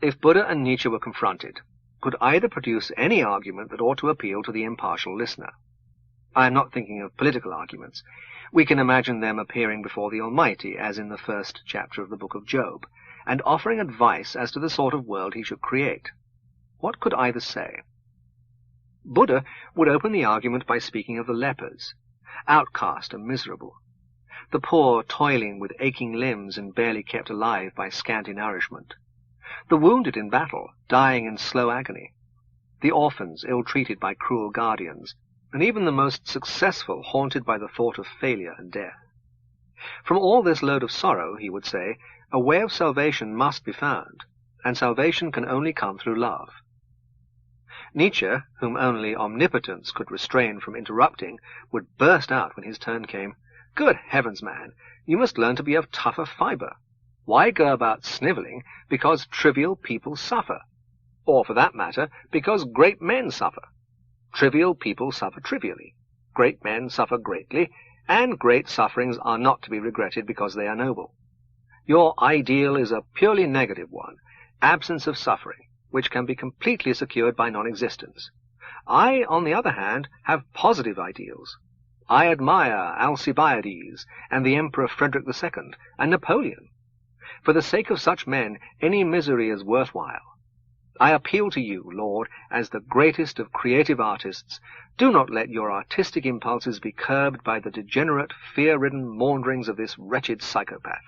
If Buddha and Nietzsche were confronted, could either produce any argument that ought to appeal to the impartial listener? I am not thinking of political arguments. We can imagine them appearing before the Almighty, as in the first chapter of the book of Job, and offering advice as to the sort of world he should create. What could either say? Buddha would open the argument by speaking of the lepers, outcast and miserable, the poor toiling with aching limbs and barely kept alive by scanty nourishment, the wounded in battle, dying in slow agony, the orphans ill-treated by cruel guardians, and even the most successful haunted by the thought of failure and death. From all this load of sorrow, he would say, a way of salvation must be found, and salvation can only come through love. Nietzsche, whom only Omnipotence could restrain from interrupting, would burst out when his turn came. "Good heavens, man, you must learn to be of tougher fibre. Why go about snivelling because trivial people suffer? Or, for that matter, because great men suffer? Trivial people suffer trivially, great men suffer greatly, and great sufferings are not to be regretted because they are noble. Your ideal is a purely negative one, absence of suffering, which can be completely secured by non-existence. I, on the other hand, have positive ideals. I admire Alcibiades, and the Emperor Frederick II, and Napoleon. For the sake of such men, any misery is worthwhile. I appeal to you, Lord, as the greatest of creative artists. Do not let your artistic impulses be curbed by the degenerate, fear-ridden maunderings of this wretched psychopath."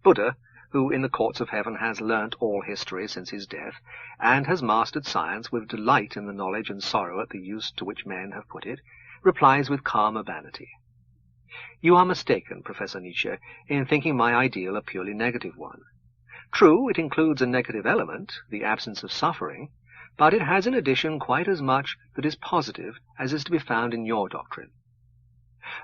Buddha, who in the courts of heaven has learnt all history since his death, and has mastered science with delight in the knowledge and sorrow at the use to which men have put it, replies with calm urbanity. "You are mistaken, Professor Nietzsche, in thinking my ideal a purely negative one. True, it includes a negative element, the absence of suffering, but it has in addition quite as much that is positive as is to be found in your doctrine.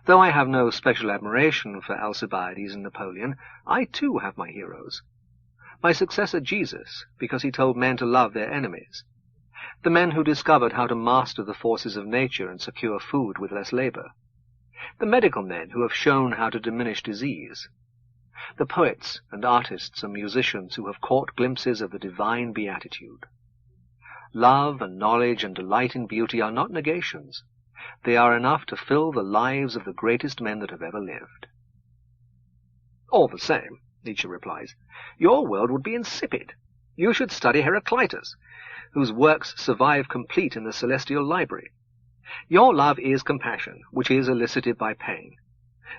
Though I have no special admiration for Alcibiades and Napoleon, I too have my heroes. My successor Jesus, because he told men to love their enemies. The men who discovered how to master the forces of nature and secure food with less labor. The medical men who have shown how to diminish disease. The poets and artists and musicians who have caught glimpses of the divine beatitude. Love and knowledge and delight in beauty are not negations. They are enough to fill the lives of the greatest men that have ever lived." "All the same," Nietzsche replies, "your world would be insipid. You should study Heraclitus, whose works survive complete in the celestial library. Your love is compassion, which is elicited by pain.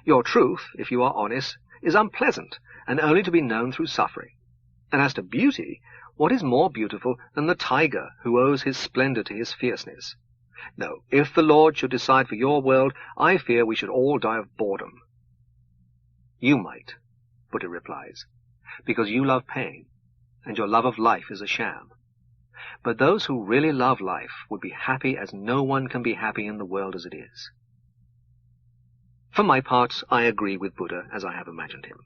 Your truth, if you are honest, is unpleasant, and only to be known through suffering. And as to beauty, what is more beautiful than the tiger who owes his splendor to his fierceness? No, if the Lord should decide for your world, I fear we should all die of boredom." "You might," Buddha replies, "because you love pain, and your love of life is a sham. But those who really love life would be happy as no one can be happy in the world as it is." For my part, I agree with Buddha as I have imagined him.